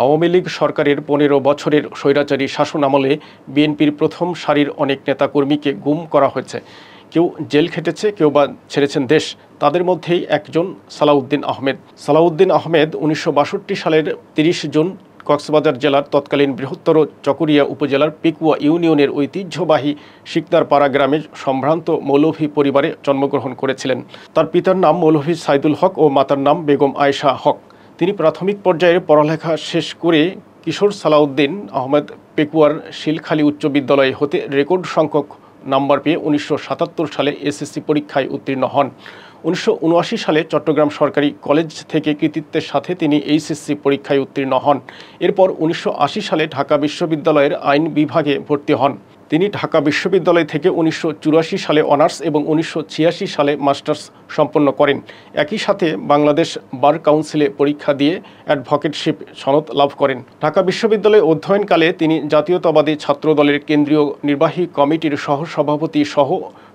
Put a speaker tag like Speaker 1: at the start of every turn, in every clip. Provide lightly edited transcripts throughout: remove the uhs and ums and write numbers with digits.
Speaker 1: আওয়ামী লীগ সরকারের ১৫ বছরের স্বৈরাচারী শাসনামলে বিএনপির প্রথম সারির অনেক নেতাকর্মীকে গুম করা হয়েছে। কেউ জেল খেটেছে, কেউ বা ছেড়েছেন দেশ। তাদের মধ্যেই একজন সালাউদ্দিন আহমেদ। সালাউদ্দিন আহমেদ ১৯৬২ সালের ৩০ জুন কক্সবাজার জেলার তৎকালীন বৃহত্তর চকরিয়া উপজেলার পেকুয়া ইউনিয়নের ঐতিহ্যবাহী শিকদারপাড়া গ্রামে সম্ভ্রান্ত মৌলভী পরিবারে জন্মগ্রহণ করেছিলেন। তার পিতার নাম মৌলভী সাইদুল হক ও মাতার নাম বেগম আয়েশা হক। তিনি প্রাথমিক পর্যায়ে পড়ালেখা শেষ করে কিশোর সালাউদ্দিন আহমেদ পেকুয়ার শিলখালী উচ্চ বিদ্যালয় হতে রেকর্ড সংখ্যক নাম্বার পেয়ে ১৯৭৭ সালে এসএসসি পরীক্ষায় উত্তীর্ণ হন। ১৯৭৯ সালে চট্টগ্রাম সরকারি কলেজ থেকে কৃতিত্বের সাথে তিনি এইচএসসি পরীক্ষায় উত্তীর্ণ হন। এরপর ১৯৮০ সালে ঢাকা বিশ্ববিদ্যালয়ের আইন বিভাগে ভর্তি হন। তিনি ঢাকা বিশ্ববিদ্যালয় থেকে ১৯৮৪ সালে অনার্স এবং ১৯৮৬ সালে মাস্টার্স সম্পন্ন করেন। একই সাথে বাংলাদেশ বার কাউন্সিলে পরীক্ষা দিয়ে অ্যাডভোকেটশিপ সনদ লাভ করেন। ঢাকা বিশ্ববিদ্যালয়ে অধ্যয়নকালে তিনি জাতীয়তাবাদী ছাত্রদলের কেন্দ্রীয় নির্বাহী কমিটির সহসভাপতি সহ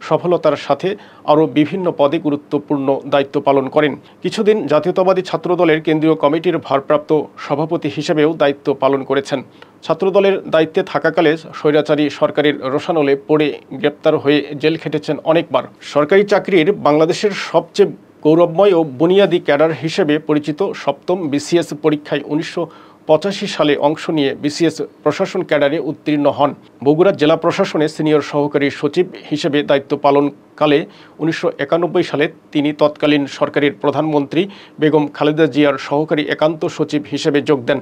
Speaker 1: সফলতার সাথে আরও বিভিন্ন পদে গুরুত্বপূর্ণ দায়িত্ব পালন করেন। কিছুদিন জাতীয়তাবাদী ছাত্রদলের কেন্দ্রীয় কমিটির ভারপ্রাপ্ত সভাপতি হিসেবেও দায়িত্ব পালন করেছেন। ছাত্রদলের দায়িত্বে থাকাকালে স্বৈরাচারী সরকারের রোষানলে পড়ে গ্রেপ্তার হয়ে জেল খেটেছেন অনেকবার। সরকারি চাকরির বাংলাদেশের সবচেয়ে গৌরবময় ও বুনিয়াদী ক্যাডার হিসেবে পরিচিত সপ্তম বিসিএস পরীক্ষায় ১৯৮৫ সালে অংশ নিয়ে বিসিএস প্রশাসন ক্যাডারে উত্তীর্ণ হন। বগুড়া জেলা প্রশাসনে সিনিয়র সহকারী সচিব হিসেবে দায়িত্ব পালনকালে ১৯৯১ সালে তিনি তৎকালীন সরকারের প্রধানমন্ত্রী বেগম খালেদা জিয়ার সহকারী একান্ত সচিব হিসেবে যোগ দেন।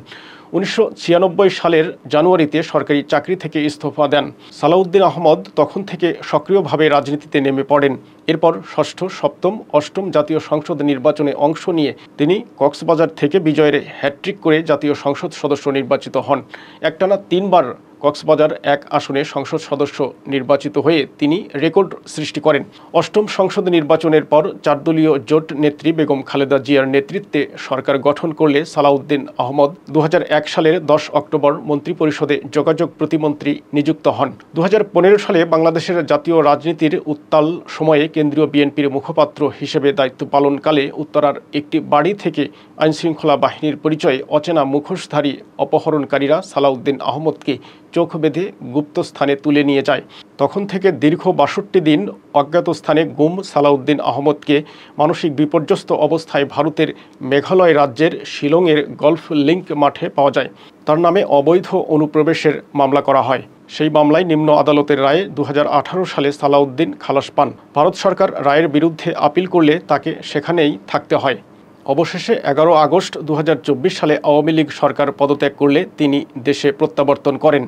Speaker 1: ১৯৯৬ সালের জানুয়ারিতে সরকারি চাকরি থেকে ইস্তফা দেন। সালাউদ্দিন আহমদ তখন থেকে সক্রিয়ভাবে রাজনীতিতে নেমে পড়েন। এরপর ষষ্ঠ, সপ্তম, অষ্টম জাতীয় সংসদ নির্বাচনে অংশ নিয়ে তিনি কক্সবাজার থেকে বিজয়ের হ্যাট্রিক করে জাতীয় সংসদ সদস্য নির্বাচিত হন। একটানা ৩ বার কক্সবাজার ১ আসনে সংসদ সদস্য নির্বাচিত হয়ে তিনি রেকর্ড সৃষ্টি করেন। অষ্টম সংসদ নির্বাচনের পর ৪ দলীয় জোট নেত্রী বেগম খালেদা জিয়ার নেতৃত্বে সরকার গঠন করলে সালাউদ্দিন আহমদ ২০০১ সালের ১০ অক্টোবর মন্ত্রিপরিষদে যোগাযোগ প্রতিমন্ত্রী নিযুক্ত হন। ২০১৫ সালে বাংলাদেশের জাতীয় রাজনীতির উত্তাল সময়ে কেন্দ্রীয় বিএনপির মুখপাত্র হিসেবে দায়িত্ব পালনকালে উত্তরার একটি বাড়ি থেকে আইনশৃঙ্খলা বাহিনীর পরিচয়ে অচেনা মুখোশধারী অপহরণকারীরা সালাউদ্দিন আহমদকে চোখ বেঁধে গুপ্ত স্থানে তুলে নিয়ে যায়। তখন থেকে দীর্ঘ ৬২ দিন অজ্ঞাত স্থানে গুম সালাউদ্দিন আহমদকে মানসিক বিপর্যস্ত অবস্থায় ভারতের মেঘালয় রাজ্যের শিলংয়ের গল্ফ লিংক মাঠে পাওয়া যায়। তার নামে অবৈধ অনুপ্রবেশের মামলা করা হয়। সেই মামলায় নিম্ন আদালতের রায়ে ২০১৮ সালে সালাউদ্দিন খালাস পান। ভারত সরকার রায়ের বিরুদ্ধে আপিল করলে তাকে সেখানেই থাকতে হয়। অবশেষে ১১ আগস্ট ২০২৪ সালে আওয়ামী লীগ সরকার পদত্যাগ করলে তিনি দেশে প্রত্যাবর্তন করেন।